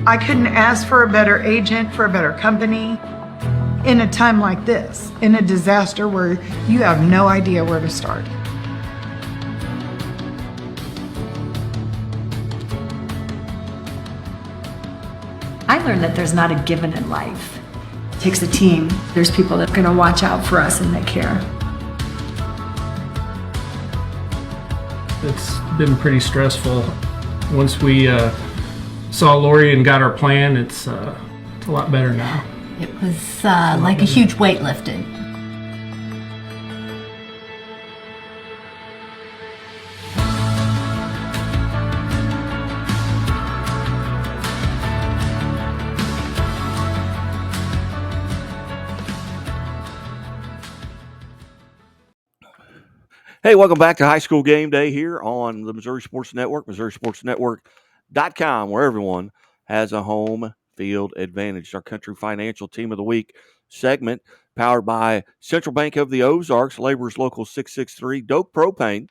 I couldn't ask for a better agent, for a better company in a time like this, in a disaster where you have no idea where to start. I learned that there's not a given in life. It takes a team. There's people that are going to watch out for us and that care. It's been pretty stressful. Once we saw Lori and got our plan, it's a lot better now. It was like a huge weight lifted. Hey, welcome back to High School Game Day here on the Missouri Sports Network, MissouriSportsNetwork.com, where everyone has a home field advantage. Our Country Financial Team of the Week segment, powered by Central Bank of the Ozarks, Laborers Local 663, Doak Propane,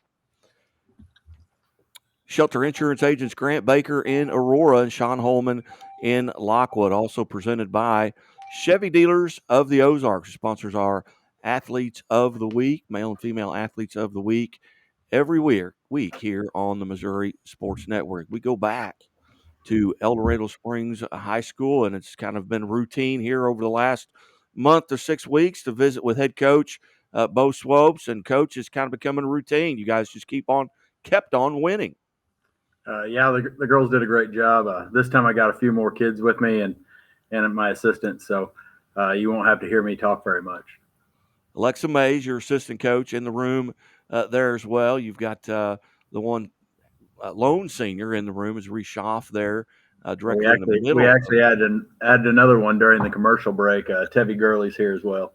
Shelter Insurance Agents Grant Baker in Aurora, and Sean Holman in Lockwood. Also presented by Chevy Dealers of the Ozarks, who sponsors our Athletes of the Week, male and female athletes of the week, every week here on the Missouri Sports Network. We go back to El Dorado Springs High School, and it's kind of been routine here over the last month to 6 weeks to visit with head coach Bo Swopes, and coach is kind of becoming a routine. You guys just kept on winning. Yeah, the girls did a great job. This time I got a few more kids with me and my assistant, so you won't have to hear me talk very much. Alexa Mays, your assistant coach, in the room there as well. You've got the one lone senior in the room is Reshoff there, directly in the middle. We actually added another one during the commercial break. Tevi Gurley's here as well.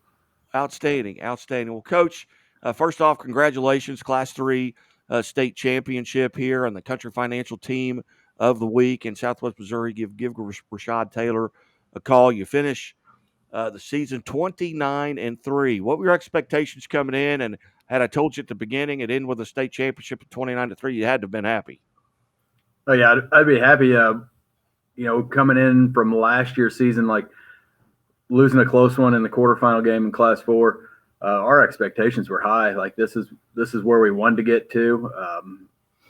Outstanding. Well, Coach, first off, congratulations, Class 3 state championship here on the Country Financial Team of the Week in Southwest Missouri. Give Rashad Taylor a call. You finish the season 29-3. What were your expectations coming in? And had I told you at the beginning it ended with a state championship of 29-3, you had to have been happy. Oh yeah, I'd be happy. Coming in from last year's season, like losing a close one in the quarterfinal game in Class 4, our expectations were high. Like this is where we wanted to get to,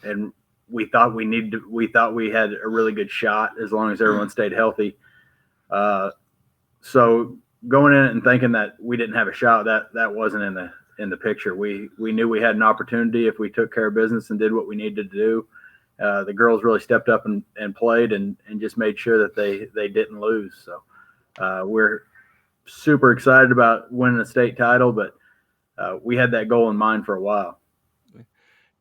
and we thought we had a really good shot as long as everyone stayed healthy. So going in and thinking that we didn't have a shot, that wasn't in the picture. We knew we had an opportunity if we took care of business and did what we needed to do. The girls really stepped up and played and just made sure that they didn't lose. So we're super excited about winning the state title, but we had that goal in mind for a while.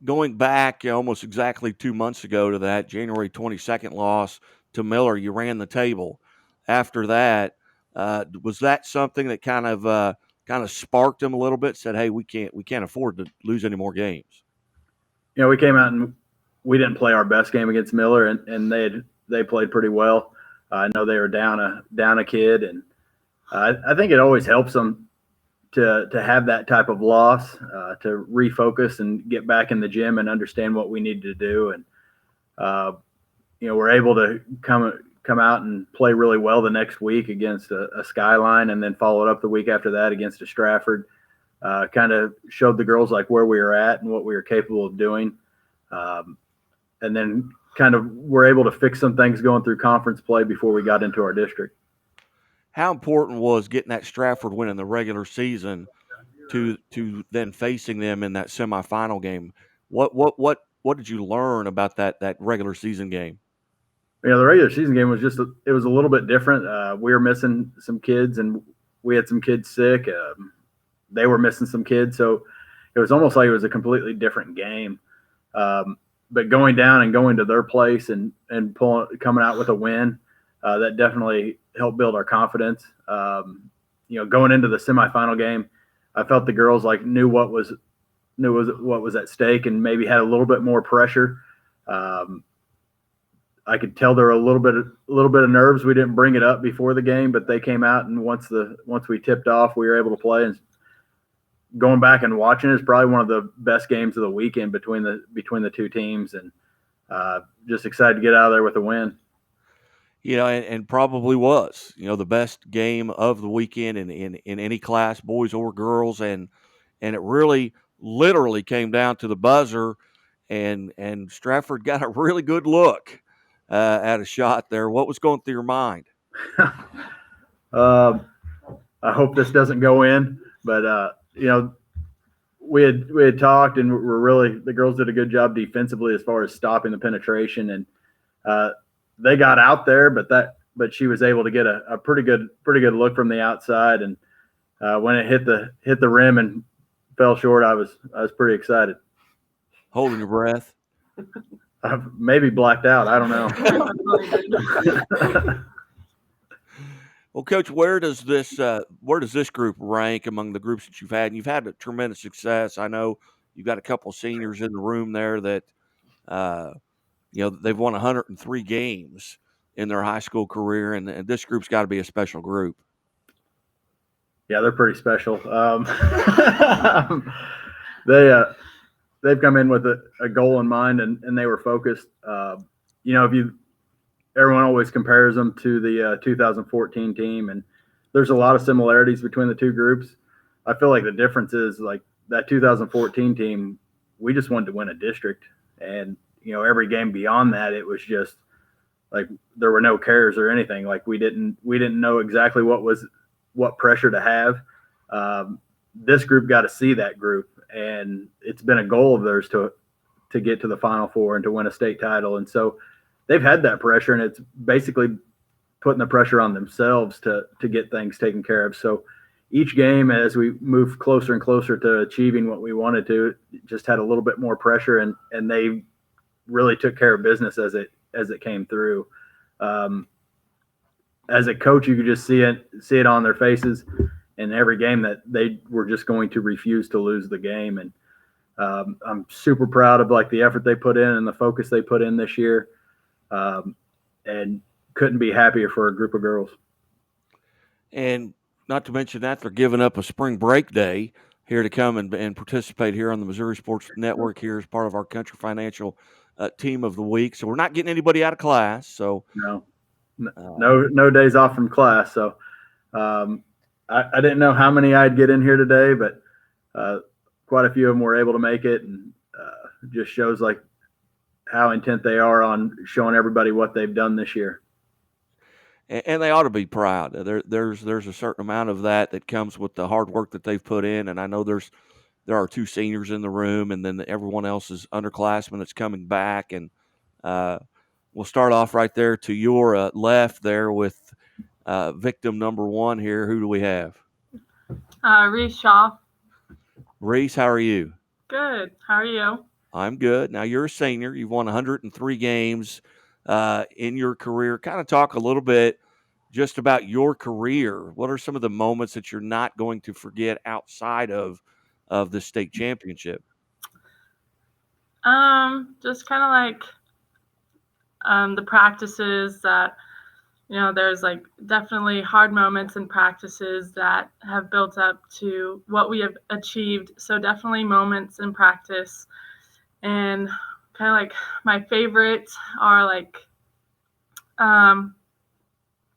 Going back almost exactly 2 months ago to that January 22nd loss to Miller, you ran the table. After that, was that something that kind of sparked them a little bit? Said, "Hey, we can't afford to lose any more games." We came out and we didn't play our best game against Miller, and they played pretty well. I know they were down a kid, and I think it always helps them to have that type of loss, to refocus and get back in the gym and understand what we need to do. And we're able to come out and play really well the next week against a Skyline, and then followed up the week after that against a Stratford. Kind of showed the girls like where we were at and what we were capable of doing. And then kind of were able to fix some things going through conference play before we got into our district. How important was getting that Stratford win in the regular season to then facing them in that semifinal game? What did you learn about that regular season game? The regular season game was it was a little bit different. We were missing some kids, and we had some kids sick. They were missing some kids, so it was almost like it was a completely different game. But going down and going to their place and coming out with a win, that definitely helped build our confidence. Going into the semifinal game, I felt the girls knew what was at stake and maybe had a little bit more pressure. I could tell there were a little bit of nerves. We didn't bring it up before the game, but they came out, and once we tipped off, we were able to play. And going back and watching it is probably one of the best games of the weekend between the two teams, and just excited to get out of there with a win. and probably was, the best game of the weekend in any class, boys or girls, and it really literally came down to the buzzer, and Stratford got a really good look at a shot there. What was going through your mind? I hope this doesn't go in, but we had talked, and the girls did a good job defensively as far as stopping the penetration, and they got out there, but she was able to get a pretty good look from the outside, and when it hit the rim and fell short, I was pretty excited. Holding your breath. I've maybe blacked out. I don't know. Well, Coach, where does this group rank among the groups that you've had? And you've had a tremendous success. I know you've got a couple of seniors in the room there that, they've won 103 games in their high school career, and this group's got to be a special group. Yeah, they're pretty special. They've come in with a goal in mind, and they were focused. Everyone always compares them to the 2014 team, and there's a lot of similarities between the two groups. I feel like the difference is like that 2014 team, we just wanted to win a district, and every game beyond that, it was just like there were no cares or anything. Like we didn't know exactly what pressure to have. This group got to see that group, and it's been a goal of theirs to get to the Final Four and to win a state title, and so they've had that pressure, and it's basically putting the pressure on themselves to get things taken care of. So each game, as we move closer and closer to achieving what we wanted to, just had a little bit more pressure, and they really took care of business as it came through. As a coach, you could just see it on their faces in every game that they were just going to refuse to lose the game. And I'm super proud of the effort they put in and the focus they put in this year. And couldn't be happier for a group of girls. And not to mention that they're giving up a spring break day here to come and participate here on the Missouri Sports Network here as part of our Country Financial Team of the Week. So we're not getting anybody out of class. So no days off from class. So I didn't know how many I'd get in here today, but quite a few of them were able to make it, and just shows how intent they are on showing everybody what they've done this year. And they ought to be proud. There's a certain amount of that comes with the hard work that they've put in. And I know there are two seniors in the room, and then everyone else is underclassmen that's coming back. And we'll start off right there to your left there with victim number one here. Who do we have? Reese Shaw. Reese, how are you? Good. How are you? I'm good. Now, you're a senior. You've won 103 games in your career. Kind of talk a little bit just about your career. What are some of the moments that you're not going to forget outside of the state championship? Just kind of the practices that, there's definitely hard moments in practices that have built up to what we have achieved. So definitely moments in practice. And kind of my favorites are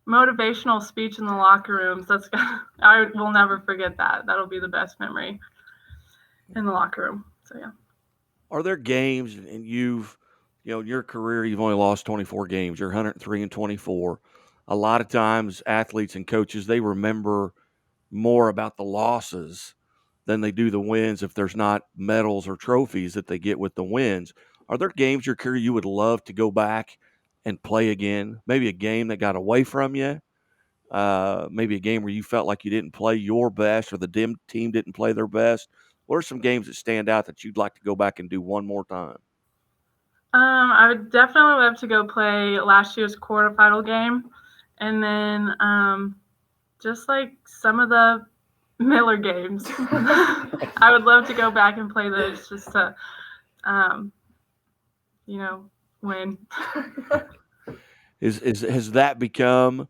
motivational speech in the locker rooms. I will never forget that. That'll be the best memory in the locker room. So yeah. Are there games, and in your career, you've only lost 24 games. You're 103-24. A lot of times athletes and coaches, they remember more about the losses than they do the wins if there's not medals or trophies that they get with the wins. Are there games in your career you would love to go back and play again? Maybe a game that got away from you, maybe a game where you felt like you didn't play your best or the team didn't play their best. What are some games that stand out that you'd like to go back and do one more time? I would definitely love to go play last year's quarterfinal game. And then just some of the Miller games. I would love to go back and play those just to, win. Has that become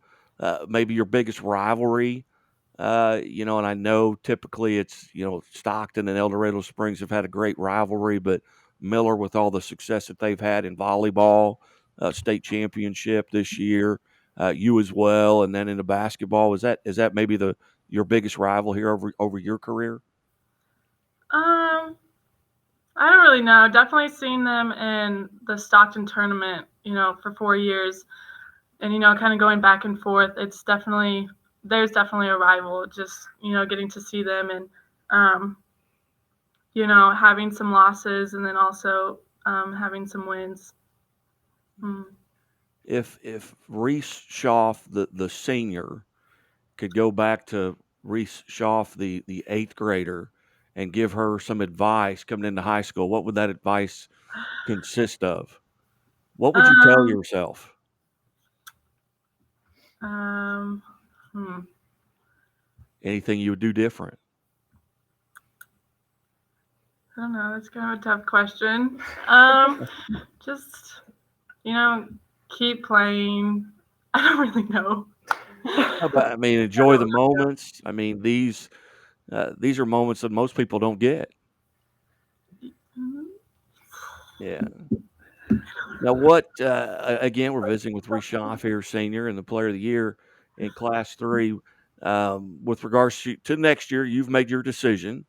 maybe your biggest rivalry? And I know typically it's, Stockton and El Dorado Springs have had a great rivalry, but Miller, with all the success that they've had in volleyball, state championship this year, you as well, and then into basketball. Is that maybe your biggest rival here over your career? I don't really know. Definitely seen them in the Stockton tournament, for 4 years. And, kind of going back and forth. There's definitely a rival, just, getting to see them and, having some losses and then also having some wins. If Reese Schaff, the senior, could go back to Reese Schaff, the 8th grader, and give her some advice coming into high school, what would that advice consist of? What would you tell yourself? Anything you would do different? I don't know. That's kind of a tough question. Just, keep playing. I don't really know. I mean, enjoy the moments. I mean, these are moments that most people don't get. Yeah. Now, what? Again, we're visiting with Reese Schaff here, senior, and the Player of the Year in Class 3. With regards to next year, you've made your decision.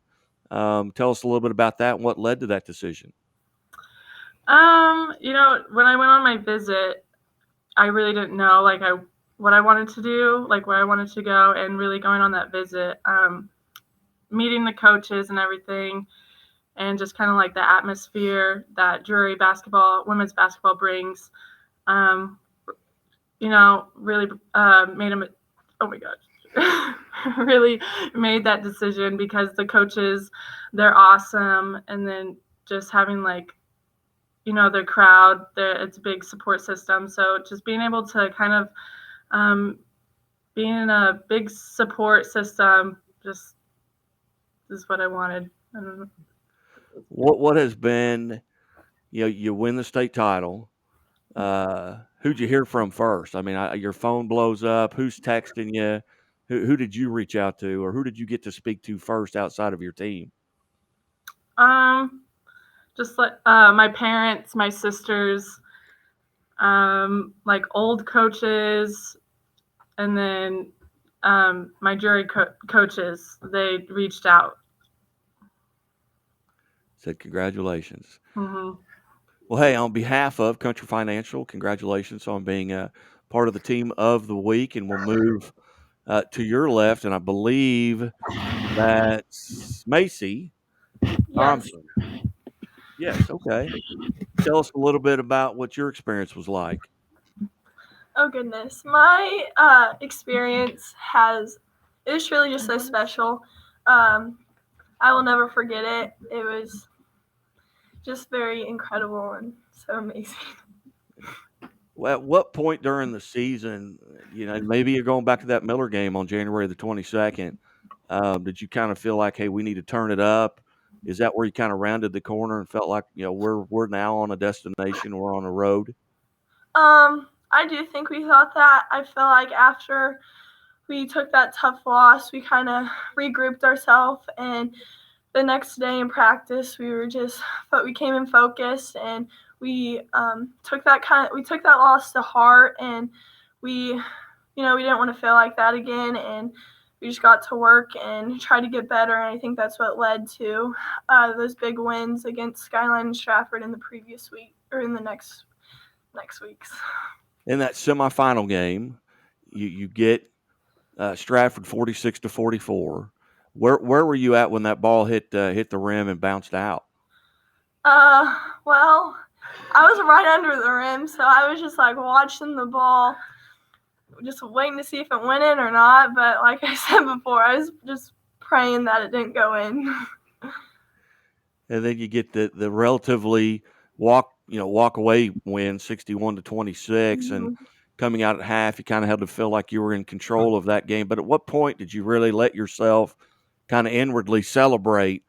Tell us a little bit about that and what led to that decision. When I went on my visit, I really didn't know what I wanted to do, where I wanted to go, and really going on that visit, meeting the coaches and everything, and just kind of the atmosphere that Drury women's basketball brings, really made them. Oh my gosh. Really made that decision because the coaches, they're awesome, and then just having their crowd, it's a big support system. So just being able to kind of being in a big support system just is what I wanted. I don't know. What has been, you win the state title. Who'd you hear from first? I mean, your phone blows up. Who's texting you? Who did you reach out to, or who did you get to speak to first outside of your team? Just my parents, my sisters, old coaches, and then my jury coaches. They reached out. Said congratulations. Mm-hmm. Well, hey, on behalf of Country Financial, congratulations on being a part of the team of the week, and we'll move to your left, and I believe that's Macy Thompson. Yes, okay. Tell us a little bit about what your experience was like. Oh goodness, my experience it was really just so special. I will never forget it. It was just very incredible and so amazing. Well, at what point during the season, maybe you're going back to that Miller game on January the 22nd, did you kind of feel like, hey, we need to turn it up? Is that where you kind of rounded the corner and felt like, we're now on a destination, we're on a road? I do think we thought that. I feel like after we took that tough loss, we kind of regrouped ourselves, and the next day in practice, we came in focused, and we took that loss to heart, and we didn't want to feel like that again, and we just got to work and tried to get better, and I think that's what led to those big wins against Skyline and Stratford in the previous week, or in the next weeks. In that semifinal game, you get Stratford 46-44. Where were you at when that ball hit the rim and bounced out? Well, I was right under the rim, so I was just watching the ball, just waiting to see if it went in or not. But like I said before, I was just praying that it didn't go in. And then you get the relatively walk away win 61-26, Mm-hmm. and coming out at half, you kind of had to feel like you were in control of that game. But at what point did you really let yourself kind of inwardly celebrate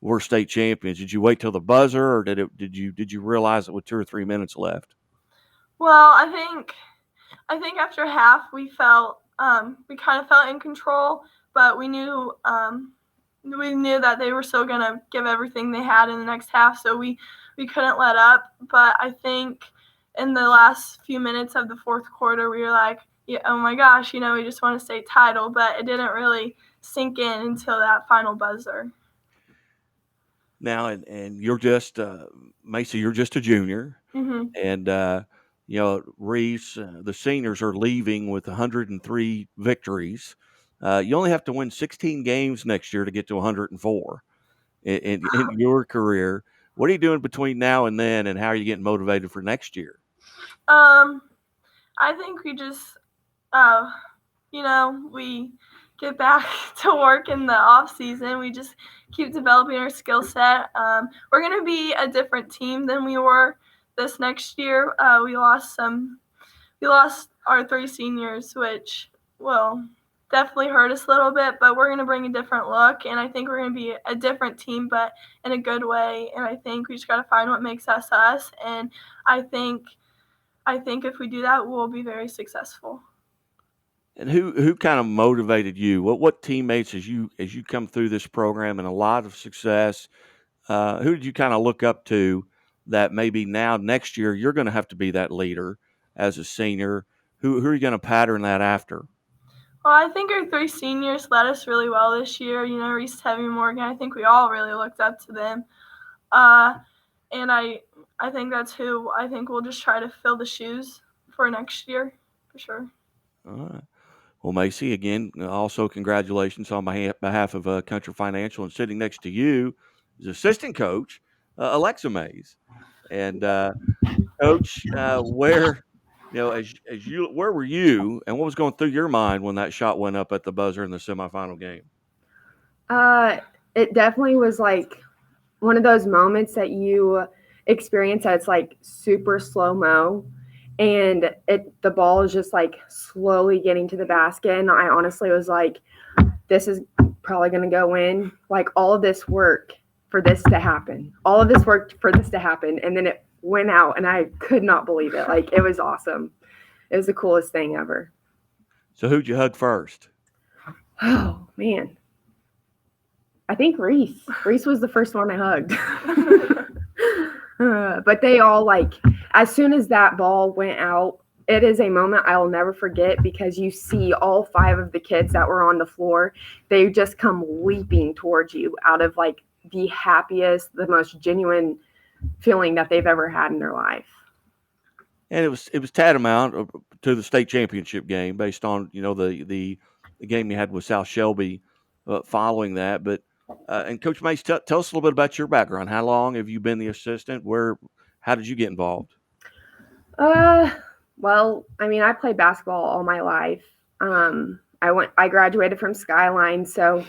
we're state champions? Did you wait till the buzzer, or did you realize it with 2 or 3 minutes left? Well, I think after half we kind of felt in control, but we knew that they were still gonna give everything they had in the next half, so we couldn't let up. But I think in the last few minutes of the fourth quarter, we were like, yeah, oh my gosh, we just won a state title, but it didn't really sink in until that final buzzer. Now, and you're just Macy, you're just a junior, Hmm. and Reese, the seniors are leaving with 103 victories. You only have to win 16 games next year to get to 104 in your career. What are you doing between now and then, and how are you getting motivated for next year? I think we just, we get back to work in the off season. We just keep developing our skill set. We're gonna be a different team than we were this next year. We lost our 3 seniors, which will definitely hurt us a little bit, but we're going to bring a different look, and I think we're going to be a different team, but in a good way. And I think we just got to find what makes us us, and I think if we do that, we'll be very successful. And who kind of motivated you? What teammates as you come through this program and a lot of success? Who did you kind of look up to that maybe now next year you're going to have to be that leader as a senior? Who are you going to pattern that after? Well, I think our 3 seniors led us really well this year. Reese, Tevy, Morgan. I think we all really looked up to them, and I think that's who I think we'll just try to fill the shoes for next year for sure. All right. Well, Macy, again, also congratulations on behalf of Country Financial, and sitting next to you is assistant coach Alexa Mays. And Coach, where where were you, and what was going through your mind when that shot went up at the buzzer in the semifinal game? It definitely was like one of those moments that you experience that's like super slow-mo, and the ball is just like slowly getting to the basket, and I honestly was like, this is probably going to go in. Like, all of this work for this to happen, and then it went out, and I could not believe it. Like, it was awesome. It was the coolest thing ever. So who'd you hug first? Oh, man. I think Reese. Reese was the first one I hugged. But they all, like, as soon as that ball went out, it is a moment I'll never forget, because you see all 5 of the kids that were on the floor. They just come leaping towards you out of, like, the happiest, the most genuine feeling that they've ever had in their life. And it was tantamount to the state championship game, based on the game you had with South Shelby following that. But and Coach Mace, tell us a little bit about your background. How long have you been the assistant? How did you get involved? Well, I mean, I played basketball all my life. I graduated from Skyline, so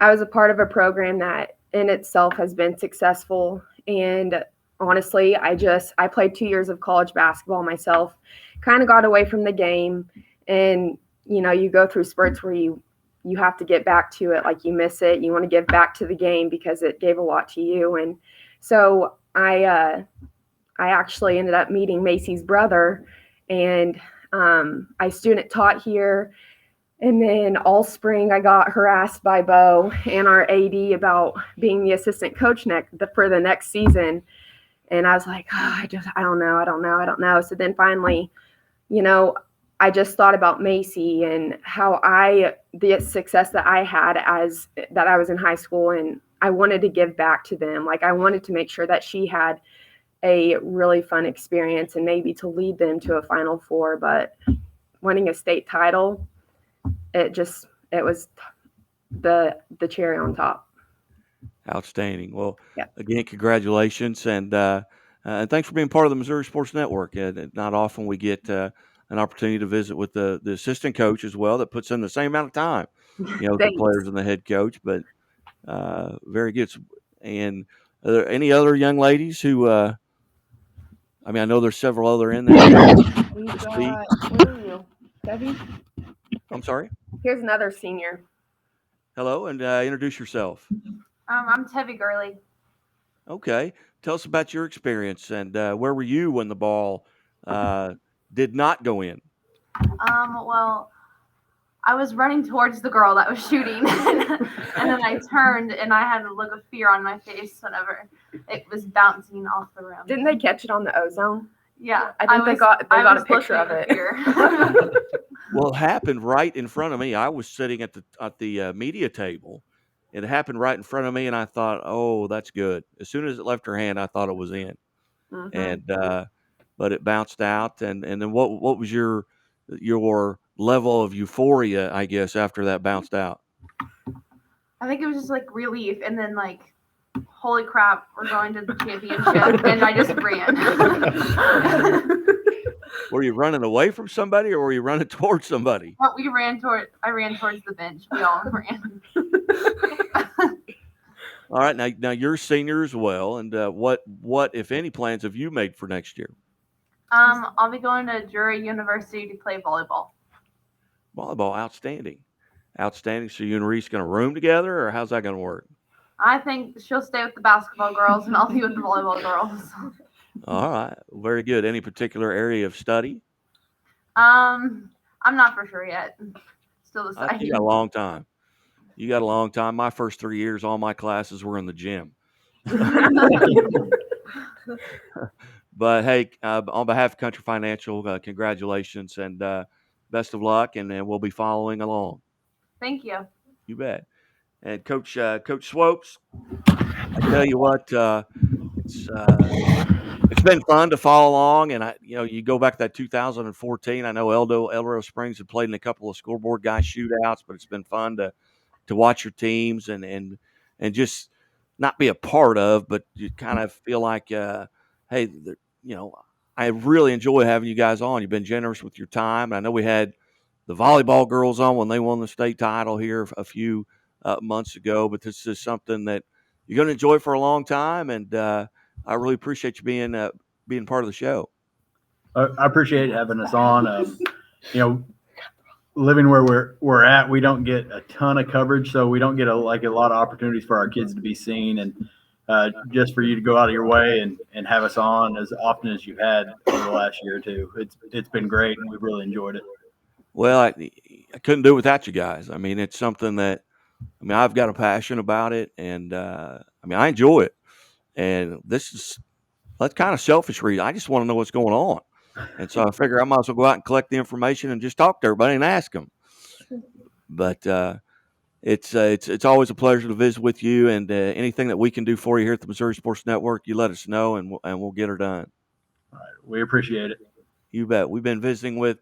I was a part of a program that in itself has been successful. And honestly, I played 2 years of college basketball myself, kind of got away from the game. And, you go through spurts where you have to get back to it. Like, you miss it. You want to give back to the game because it gave a lot to you. And so I actually ended up meeting Macy's brother, and I student taught here. And then all spring I got harassed by Bo and our AD about being the assistant coach for the next season. And I was like, I don't know. So then finally, I just thought about Macy and how the success that I had that I was in high school, and I wanted to give back to them. Like, I wanted to make sure that she had a really fun experience and maybe to lead them to a Final Four. But winning a state title, it was the cherry on top. Outstanding. Well, yeah. Again, congratulations, and thanks for being part of the Missouri Sports Network. Not often we get an opportunity to visit with the assistant coach as well, that puts in the same amount of time, the players and the head coach. But very good. And are there any other young ladies who? I know there's several other in there. Where are you, Debbie? I'm sorry. Here's another senior. Hello, and introduce yourself. I'm Tevy Gurley. Okay. Tell us about your experience, and where were you when the ball did not go in? Well, I was running towards the girl that was shooting, and then I turned, and I had a look of fear on my face whenever it was bouncing off the rim. Didn't they catch it on the ozone? Yeah, I think they got a picture of it. Well, it happened right in front of me. I was sitting at the media table. It happened right in front of me, and I thought, "Oh, that's good." As soon as it left her hand, I thought it was in, and but it bounced out. And then what was your level of euphoria, I guess, after that bounced out? I think it was just like relief, and then like, holy crap, we're going to the championship, and I just ran. Were you running away from somebody, or were you running towards somebody? But I ran towards the bench. We all ran. All right, now you're a senior as well, and what if any plans have you made for next year? I'll be going to Drury University to play volleyball. Volleyball, outstanding. So you and Reese going to room together, or how's that going to work? I think she'll stay with the basketball girls, and I'll be with the volleyball girls. All right, very good. Any particular area of study? I'm not for sure yet. Still deciding. You got a long time. My first 3 years, all my classes were in the gym. But hey, on behalf of Country Financial, congratulations and best of luck, and we'll be following along. Thank you. You bet. And Coach Swopes, I tell you what, it's been fun to follow along, and you go back to that 2014. I know El Dorado Springs had played in a couple of scoreboard guy shootouts, but it's been fun to watch your teams and just not be a part of, but you kind of feel like, hey, I really enjoy having you guys on. You've been generous with your time. And I know we had the volleyball girls on when they won the state title here a few months ago, but this is something that you're going to enjoy for a long time. And I really appreciate you being part of the show. I appreciate having us on. Living where we're at, we don't get a ton of coverage, so we don't get a lot of opportunities for our kids to be seen. And just for you to go out of your way and have us on as often as you've had over the last year or two, it's been great, and we've really enjoyed it. Well, I couldn't do it without you guys. I mean, it's something that I've got a passion about it, and I enjoy it. And that's kind of selfish reason. I just want to know what's going on. And so I figure I might as well go out and collect the information and just talk to everybody and ask them. But it's always a pleasure to visit with you, and anything that we can do for you here at the Missouri Sports Network, you let us know, and we'll get her done. All right, we appreciate it. You bet. We've been visiting with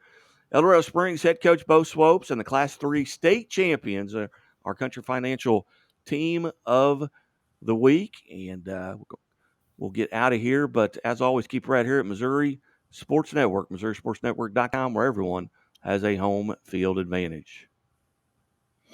El Dorado Springs head coach Bo Swopes and the Class 3 state champions, our Country Financial team of the week, and we'll get out of here. But as always, keep right here at Missouri Sports Network, MissouriSportsNetwork.com, where everyone has a home field advantage.